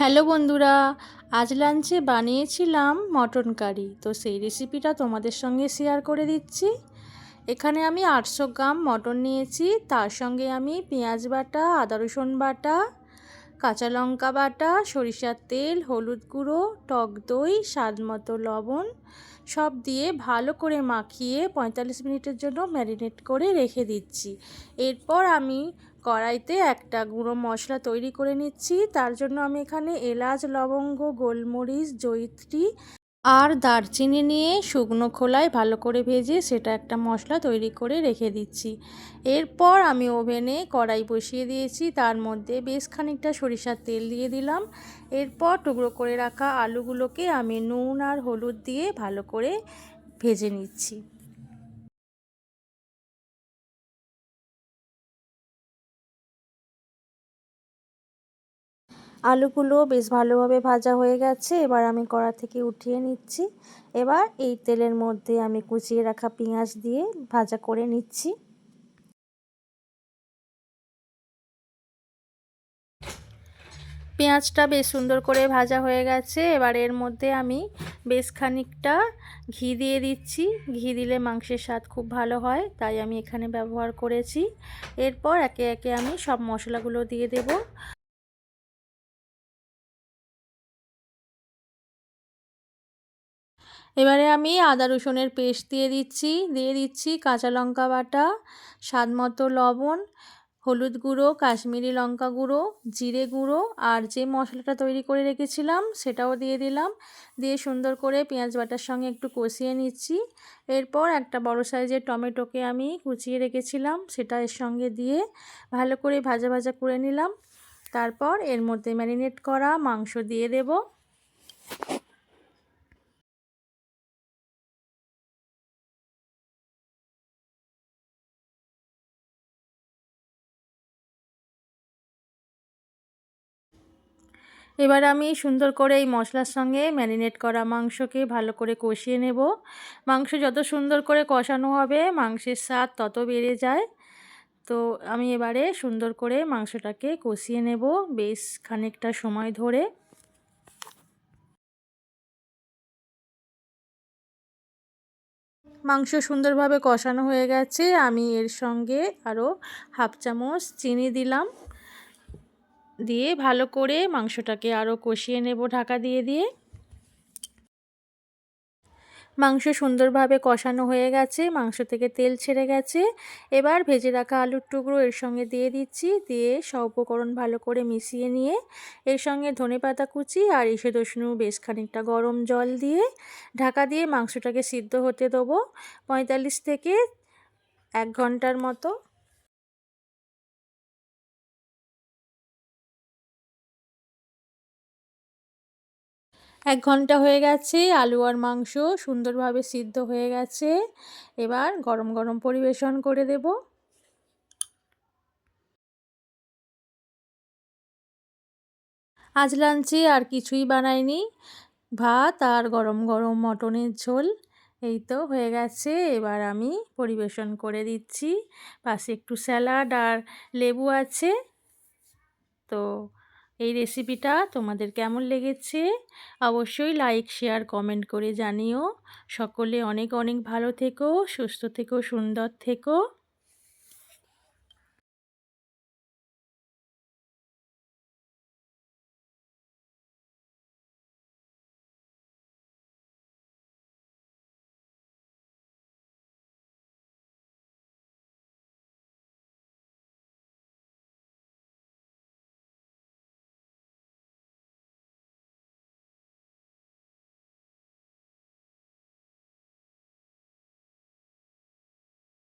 Hello বন্ধুরা, আজ লাঞ্চে বানিয়েছিলাম মটন কারি। তো সেই রেসিপিটা তোমাদের সঙ্গে শেয়ার করে দিচ্ছি। এখানে আমি 800 গ্রাম মটন নিয়েছি। তার সঙ্গে আমি পেঁয়াজ বাটা, আদা রসুন বাটা, কাঁচা লঙ্কা বাটা, সরিষার তেল, হলুদ গুঁড়ো, টক দই, স্বাদ মতো লবণ সব দিয়ে ভালো করে মাখিয়ে 45 মিনিটের জন্য ম্যারিনেট করে রেখে দিচ্ছি। এরপর আমি কড়াইতে একটা গুঁড়ো মশলা তৈরি করে নিচ্ছি। তার জন্য আমি এখানে এলাচ, লবঙ্গ, গোলমরিচ, জয়িত্রী আর দারচিনি নিয়ে শুকনো খোলায় ভালো করে ভেজে সেটা একটা মশলা তৈরি করে রেখে দিচ্ছি। এরপর আমি ওভেনে কড়াই বসিয়ে দিয়েছি, তার মধ্যে বেশ খানিকটা সরিষার তেল দিয়ে দিলাম। এরপর টুকরো করে রাখা আলুগুলোকে আমি নুন আর হলুদ দিয়ে ভালো করে ভেজে নিচ্ছি। আলুগুলো বেশ ভালোভাবে ভাজা হয়ে গেছে। এবার আমি কড়া থেকে উঠিয়ে নিচ্ছি। এবার এই তেলের মধ্যে আমি কুচিয়ে রাখা পেঁয়াজ দিয়ে ভাজা করে নিচ্ছি। পেঁয়াজটা বেশ সুন্দর করে ভাজা হয়ে গেছে। এবার এর মধ্যে আমি বেশ খানিকটা ঘি দিয়ে দিচ্ছি। ঘি দিলে মাংসের স্বাদ খুব ভালো হয়, তাই আমি এখানে ব্যবহার করেছি। এরপর একে একে আমি সব মশলাগুলো দিয়ে দেব। এবারে আমি আদা রসুনের পেস্ট দিয়ে দিচ্ছি কাঁচা লঙ্কা বাটা, স্বাদ মতো লবণ, হলুদ গুঁড়ো, কাশ্মীরি লঙ্কা গুঁড়ো, জিরে গুঁড়ো আর যে মশলাটা তৈরি করে রেখেছিলাম সেটাও দিয়ে দিলাম। দিয়ে সুন্দর করে পেঁয়াজ বাটার সঙ্গে একটু কষিয়ে নিচ্ছি। এরপর একটা বড় সাইজের টমেটোকে আমি কুচিয়ে রেখেছিলাম সেটা এর সঙ্গে দিয়ে ভালো করে ভাজা ভাজা করে নিলাম। তারপর এর মধ্যে ম্যারিনেট করা মাংস দিয়ে দেব। এবার আমি সুন্দর করে এই মশলার সঙ্গে ম্যারিনেট করা মাংসকে ভালো করে কষিয়ে নেব। মাংস যত সুন্দর করে কষানো হবে মাংসের স্বাদ তত বেড়ে যায়। তো আমি এবারে সুন্দর করে মাংসটাকে কষিয়ে নেব বেশ খানিকটা সময় ধরে। মাংস সুন্দরভাবে কষানো হয়ে গেছে। আমি এর সঙ্গে আরও হাফ চামচ চিনি দিলাম। দিয়ে ভালো করে মাংসটাকে আরও কষিয়ে নেব ঢাকা দিয়ে দিয়ে। মাংস সুন্দরভাবে কষানো হয়ে গেছে, মাংস থেকে তেল ছেড়ে গেছে। এবার ভেজে রাখা আলুর টুকরো এর সঙ্গে দিয়ে দিচ্ছি। দিয়ে সব উপকরণ ভালো করে মিশিয়ে নিয়ে এর সঙ্গে ধনেপাতা কুচি আর ঈষৎ উষ্ণ বেশ খানিকটা গরম জল দিয়ে ঢাকা দিয়ে মাংসটাকে সিদ্ধ হতে দেবো 45 থেকে 1 ঘন্টার মতো। 1 ঘন্টা হয়ে গেছে, আলু আর মাংস সুন্দরভাবে সিদ্ধ হয়ে গেছে। এবার গরম গরম পরিবেশন করে দেব। আজ লাঞ্চে আর কিছুই বানাইনি, ভাত আর গরম গরম মটনের ঝোল এই তো হয়ে গেছে। এবার আমি পরিবেশন করে দিচ্ছি। পাশে একটু স্যালাড আর লেবু আছে। তো এই রেসিপিটা তোমাদের কেমন লেগেছে অবশ্যই লাইক, শেয়ার, কমেন্ট করে জানিও। সকলে অনেক অনেক ভালো থেকো, সুস্থ থেকো, সুন্দর থেকো।